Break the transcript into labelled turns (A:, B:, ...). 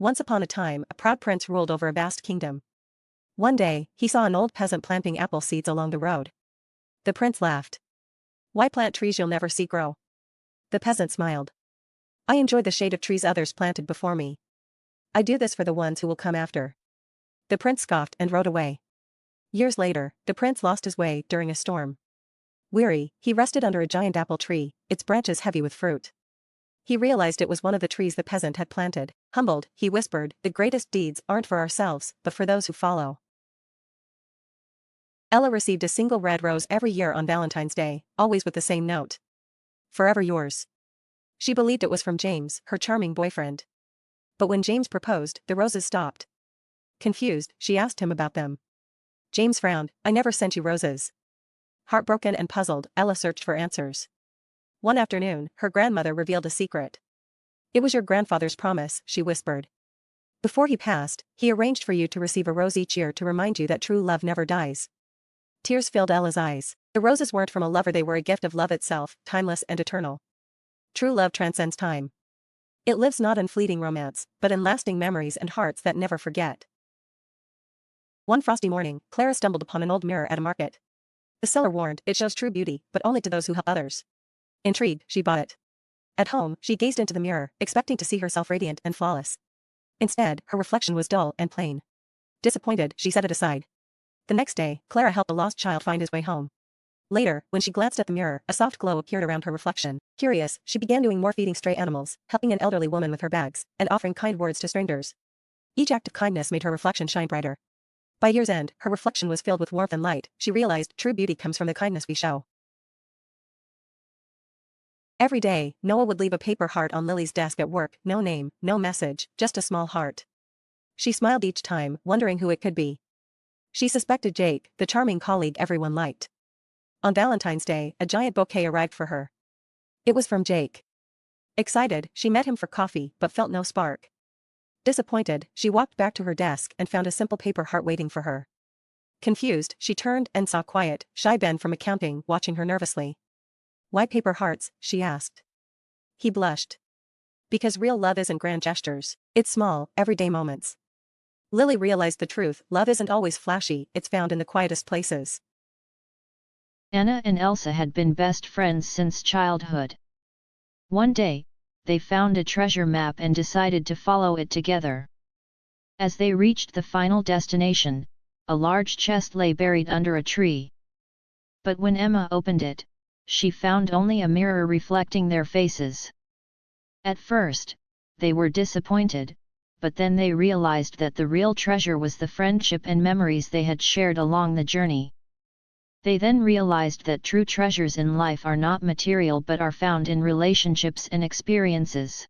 A: Once upon a time, a proud prince ruled over a vast kingdom. One day, he saw an old peasant planting apple seeds along the road. The prince laughed. "Why plant trees you'll never see grow?" The peasant smiled. "I enjoy the shade of trees others planted before me. I do this for the ones who will come after." The prince scoffed and rode away. Years later, the prince lost his way during a storm. Weary, he rested under a giant apple tree, its branches heavy with fruit. He realized it was one of the trees the peasant had planted. Humbled, he whispered, "The greatest deeds aren't for ourselves, but for those who follow." Ella received a single red rose every year on Valentine's Day, always with the same note. "Forever yours." She believed it was from James, her charming boyfriend. But when James proposed, the roses stopped. Confused, she asked him about them. James frowned. "I never sent you roses." Heartbroken and puzzled, Ella searched for answers. One afternoon, her grandmother revealed a secret. "It was your grandfather's promise," she whispered. "Before he passed, he arranged for you to receive a rose each year to remind you that true love never dies." Tears filled Ella's eyes. The roses weren't from a lover, they were a gift of love itself, timeless and eternal. True love transcends time. It lives not in fleeting romance, but in lasting memories and hearts that never forget. One frosty morning, Clara stumbled upon an old mirror at a market. The seller warned, "It shows true beauty, but only to those who help others." Intrigued, she bought it. At home, she gazed into the mirror, expecting to see herself radiant and flawless. Instead, her reflection was dull and plain. Disappointed, she set it aside. The next day, Clara helped a lost child find his way home. Later, when she glanced at the mirror, a soft glow appeared around her reflection. Curious, she began doing more, feeding stray animals, helping an elderly woman with her bags, and offering kind words to strangers. Each act of kindness made her reflection shine brighter. By year's end, her reflection was filled with warmth and light. She realized true beauty comes from the kindness we show. Every day, Noah would leave a paper heart on Lily's desk at work, no name, no message, just a small heart. She smiled each time, wondering who it could be. She suspected Jake, the charming colleague everyone liked. On Valentine's Day, a giant bouquet arrived for her. It was from Jake. Excited, she met him for coffee, but felt no spark. Disappointed, she walked back to her desk and found a simple paper heart waiting for her. Confused, she turned and saw quiet, shy Ben from accounting watching her nervously. "Why paper hearts?" she asked. He blushed. "Because real love isn't grand gestures, it's small, everyday moments." Lily realized the truth, love isn't always flashy, it's found in the quietest places.
B: Anna and Elsa had been best friends since childhood. One day, they found a treasure map and decided to follow it together. As they reached the final destination, a large chest lay buried under a tree. But when Emma opened it, she found only a mirror reflecting their faces. At first, they were disappointed, but then they realized that the real treasure was the friendship and memories they had shared along the journey. They then realized that true treasures in life are not material but are found in relationships and experiences.